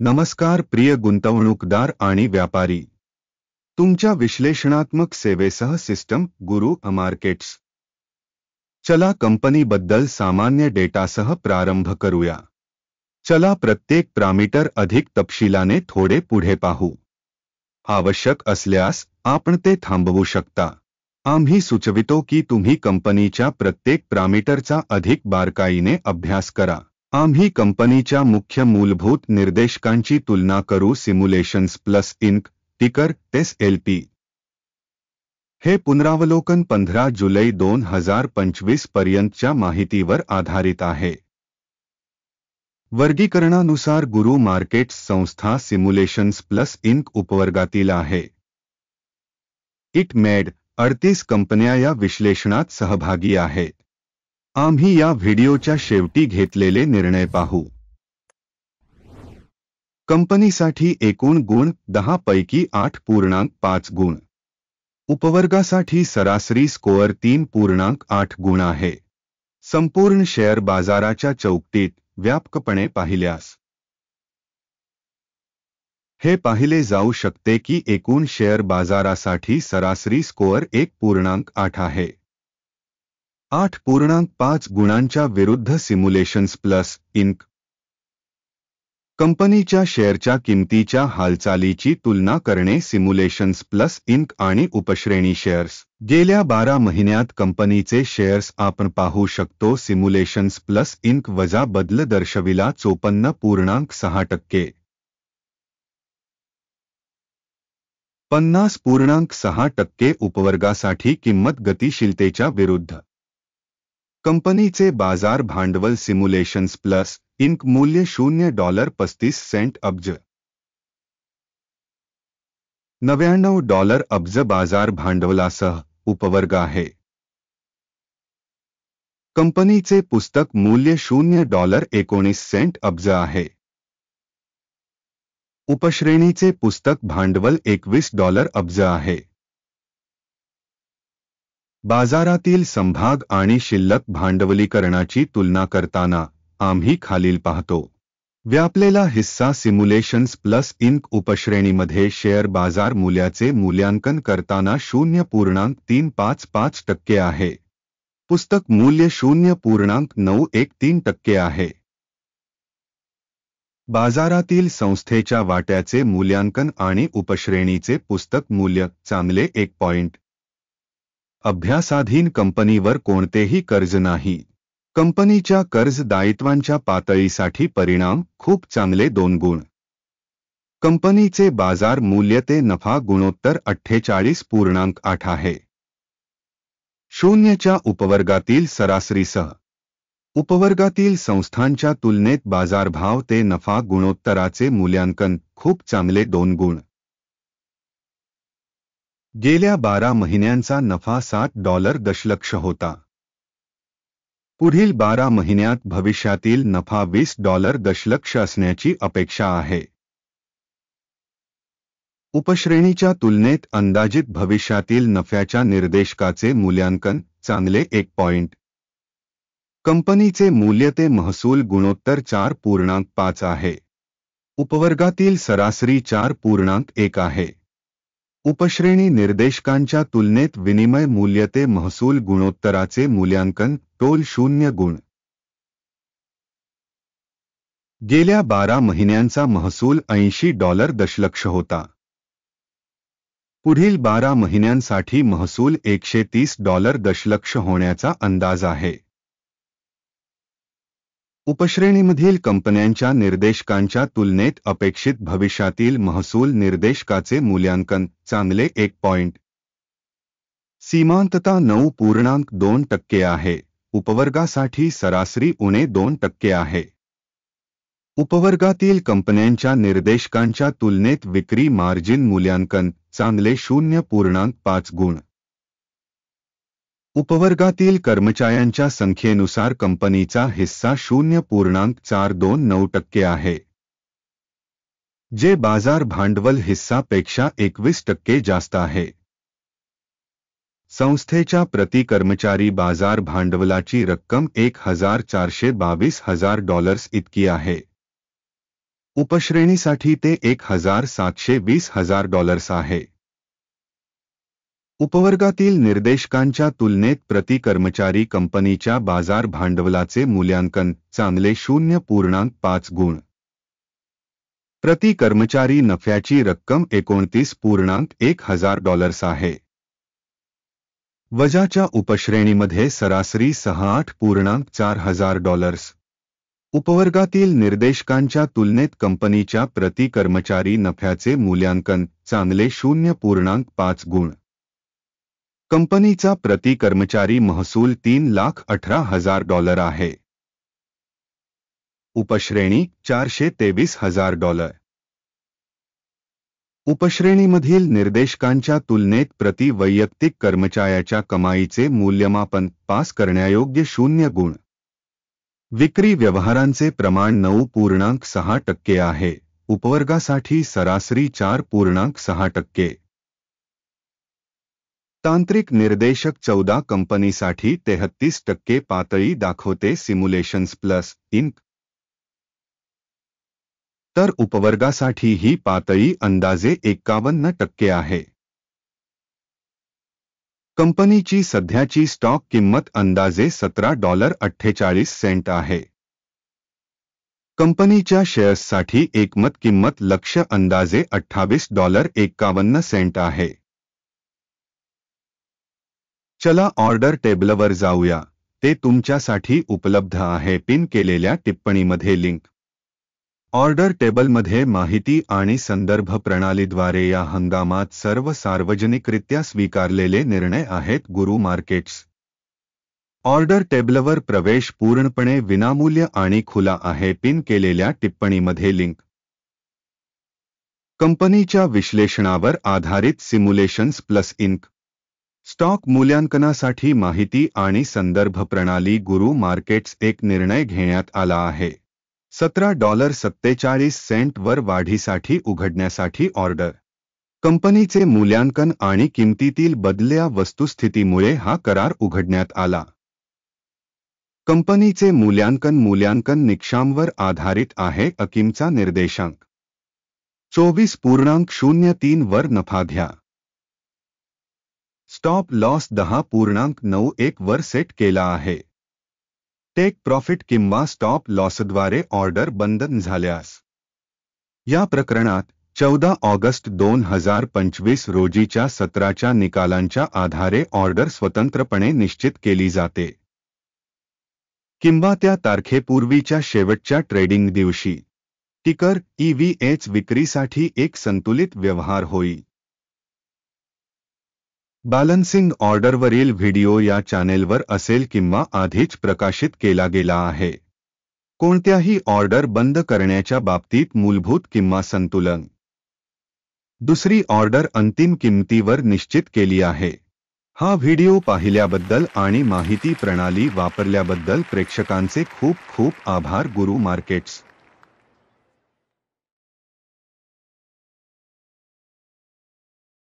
नमस्कार प्रिय गुंतवणूकदार आणि व्यापारी, तुमच्या विश्लेषणात्मक सेवेसह सिस्टम गुरु मार्केट्स. चला कंपनीबद्दल सामान्य डेटासह प्रारंभ करूया. चला प्रत्येक पॅरामीटर अधिक तपशिलाने थोडे पुढे पाहू. आवश्यक असल्यास आपण ते थांबवू शकता. आम्ही सुचवितो की तुम्ही कंपनीच्या प्रत्येक पॅरामीटरचा अधिक बारकाईने अभ्यास करा. आम्ही कंपनीच्या मुख्य मूलभूत निर्देशकांची तुलना करू. सिम्युलेशन्स प्लस इंक टिकर SLP. हे पुनरावलोकन 15 जुलै 2025 पर्यंतच्या माहितीवर आधारित आहे. वर्गीकरणानुसार गुरु मार्केट्स संस्था सिम्युलेशन्स प्लस इंक उपवर्गातील आहे. इट-मेड 38 कंपन्या या विश्लेषणात सहभागी आहेत. आम्ही या व्हिडिओच्या शेवटी घेतलेले निर्णय पाहू. कंपनीसाठी एकूण गुण 10 पैकी 8.5 गुण. उपवर्गासाठी सरासरी स्कोअर 3.8 गुण आहे. संपूर्ण शेअर बाजाराच्या चौकटीत व्यापकपणे पाहिल्यास हे पाहिले जाऊ शकते की एकूण शेअर बाजारासाठी सरासरी स्कोअर 1.8 आहे. 8.5 गुणांच्या विरुद्ध सिम्युलेशन्स प्लस इंक. कंपनीच्या शेअरच्या किमतीच्या हालचालीची तुलना करणे. सिम्युलेशन्स प्लस इंक आणि उपश्रेणी शेअर्स. गेल्या 12 महिन्यात कंपनीचे शेअर्स आपण पाहू शकतो. सिम्युलेशन्स प्लस इंक वजा बदल दर्शविला 54.6%. 50.6% उपवर्गासाठी किंमत गतिशीलतेच्या विरुद्ध. कंपनीचे बाजार भांडवल. सिम्युलेशन्स प्लस इंक मूल्य $0.35 अब्ज. $99 अब्ज बाजार भांडवलासह उपवर्ग आहे. कंपनीचे पुस्तक मूल्य $0.19 अब्ज आहे. उपश्रेणीचे पुस्तक भांडवल $21 अब्ज आहे. बाजारातील समभाग आणि शिल्लक भांडवलीकरणाची तुलना करताना आम्ही खालील पाहतो. व्यापलेला हिस्सा. सिम्युलेशन्स प्लस इंक उपश्रेणीमध्ये शेअर बाजार मूल्याचे मूल्यांकन करताना 0.355% आहे. पुस्तक मूल्य 0.913% आहे. बाजारातील संस्थेच्या वाट्याचे मूल्यांकन आणि उपश्रेणीचे पुस्तक मूल्य चांगले 1 पॉइंट. अभ्यासाधीन कंपनीवर कोणतेही कर्ज नाही. कंपनीच्या कर्ज दायित्वांच्या पातळीसाठी परिणाम खूप चांगले 2 गुण. कंपनीचे बाजार मूल्य ते नफा गुणोत्तर 48.8 आहे. 0च्या उपवर्गातील सरासरीसह. उपवर्गातील संस्थांच्या तुलनेत बाजारभाव ते नफा गुणोत्तराचे मूल्यांकन खूप चांगले 2 गुण. गेल्या 12 महिन्यांचा नफा $60 दशलक्ष होता. पुढील 12 महिन्यात भविष्यातील नफा $20 दशलक्ष असण्याची अपेक्षा आहे. उपश्रेणीच्या तुलनेत अंदाजित भविष्यातील नफ्याच्या निर्देशकाचे मूल्यांकन चांगले 1 पॉइंट. कंपनीचे मूल्य ते महसूल गुणोत्तर 4.5 आहे. उपवर्गातील सरासरी 4.1 आहे. उपश्रेणी निर्देशकांच्या तुलनेत विनिमय मूल्य ते महसूल गुणोत्तराचे मूल्यांकन टोल 0 गुण. गेल्या 12 महिन्यांचा महसूल $80 दशलक्ष होता. पुढील 12 महिन्यांसाठी महसूल $130 दशलक्ष होण्याचा अंदाज आहे. उपश्रेणीमधील कंपन्यांच्या निर्देशकांच्या तुलनेत अपेक्षित भविष्यातील महसूल निर्देशकाचे मूल्यांकन चांगले 1 पॉइंट. सीमांतता 9.2% आहे. उपवर्गासाठी सरासरी उणे 2% आहे. उपवर्गातील कंपन्यांच्या निर्देशकांच्या तुलनेत विक्री मार्जिन मूल्यांकन चांगले 0.5 गुण. उपवर्गातील कर्मचाऱ्यांच्या संख्येनुसार कंपनीचा हिस्सा 0.429% आहे. जे बाजार भांडवल हिस्सापेक्षा 21% जास्त आहे. संस्थेच्या प्रति कर्मचारी बाजार भांडवलाची रक्कम $1,422,000 इतकी आहे. उपश्रेणीसाठी ते $1,720,000 आहे. उपवर्गातील निर्देशकांच्या तुलनेत प्रति कर्मचारी कंपनीच्या बाजार भांडवलाचे मूल्यांकन चांगले 0.5 गुण. प्रति कर्मचारी नफ्याची रक्कम $29.1 आहे. वजाच्या उपश्रेणीमध्ये सरासरी $68.4 उपवर्गातील निर्देशकांच्या तुलनेत कंपनीच्या प्रति कर्मचारी नफ्याचे मूल्यांकन चांगले 0.5 गुण. कंपनीचा प्रति कर्मचारी महसूल $3,18,000 आहे. उपश्रेणी $423,000. उपश्रेणीमधील निर्देशकांच्या तुलनेत प्रति वैयक्तिक कर्मचाऱ्याच्या कमाईचे मूल्यमापन पास करण्यायोग्य 0 गुण. विक्री व्यवहारांचे प्रमाण 9.6% आहे. उपवर्गासाठी सरासरी 4.6%. तांत्रिक निर्देशक 14 कंपनीसाठी 33% पातळी दाखवते सिम्युलेशन्स प्लस इंक. तर उपवर्गासाठी ही पातळी अंदाजे 51% आहे. कंपनीची सध्याची स्टॉक किंमत अंदाजे $17.48 आहे. कंपनीच्या शेअर्ससाठी एकमत किंमत लक्ष्य अंदाजे $28.51 आहे. चला ऑर्डर टेबलवर जाऊया. ते तुमच्यासाठी उपलब्ध आहे पिन केलेल्या टिप्पणीमध्ये लिंक. ऑर्डर टेबलमध्ये माहिती आणि संदर्भ प्रणालीद्वारे या हंगामात सर्व सार्वजनिकरित्या स्वीकारलेले निर्णय आहेत. गुरु मार्केट्स ऑर्डर टेबलवर प्रवेश पूर्णपणे विनामूल्य आणि खुला आहे. पिन केलेल्या टिप्पणीमध्ये लिंक. कंपनीच्या विश्लेषणावर आधारित सिम्युलेशन्स प्लस इंक. स्टॉक मूल्यांकनासाठी माहिती आणि संदर्भ प्रणाली. गुरु मार्केट्स एक निर्णय घेण्यात आला आहे. $17.47 वर वाढीसाठी उघडण्यासाठी ऑर्डर. कंपनीचे मूल्यांकन आणि किंमतीतील बदलत्या वस्तुस्थितीमुळे हा करार उघडण्यात आला. कंपनीचे मूल्यांकन निकषांवर आधारित आहे. किंमतीचा निर्देशांक 24.03 वर नफा घ्या. स्टॉप लॉस 10.91 वर सेट केला आहे. टेक प्रॉफिट किंवा स्टॉप लॉसद्वारे ऑर्डर बंद झाल्यास. या प्रकरणात 14 ऑगस्ट 2025 रोजीच्या सत्राच्या निकालांच्या आधारे ऑर्डर स्वतंत्रपणे निश्चित केली जाते किंवा त्या तारखेपूर्वीच्या शेवटच्या ट्रेडिंग दिवशी. टिकर EVH विक्रीसाठी एक संतुलित व्यवहार होईल. बॅलन्सिंग ऑर्डरवरील व्हिडिओ या चॅनेलवर असेल किंवा आधीच प्रकाशित केला गेला आहे. कोणत्याही ऑर्डर बंद करण्याच्या बाबतीत मूलभूत किंवा संतुलन. दुसरी ऑर्डर अंतिम किंमतीवर निश्चित केली आहे. हा व्हिडिओ पाहिल्याबद्दल आणि माहिती प्रणाली वापरल्याबद्दल प्रेक्षकांचे खूप खूप आभार. गुरु मार्केट्स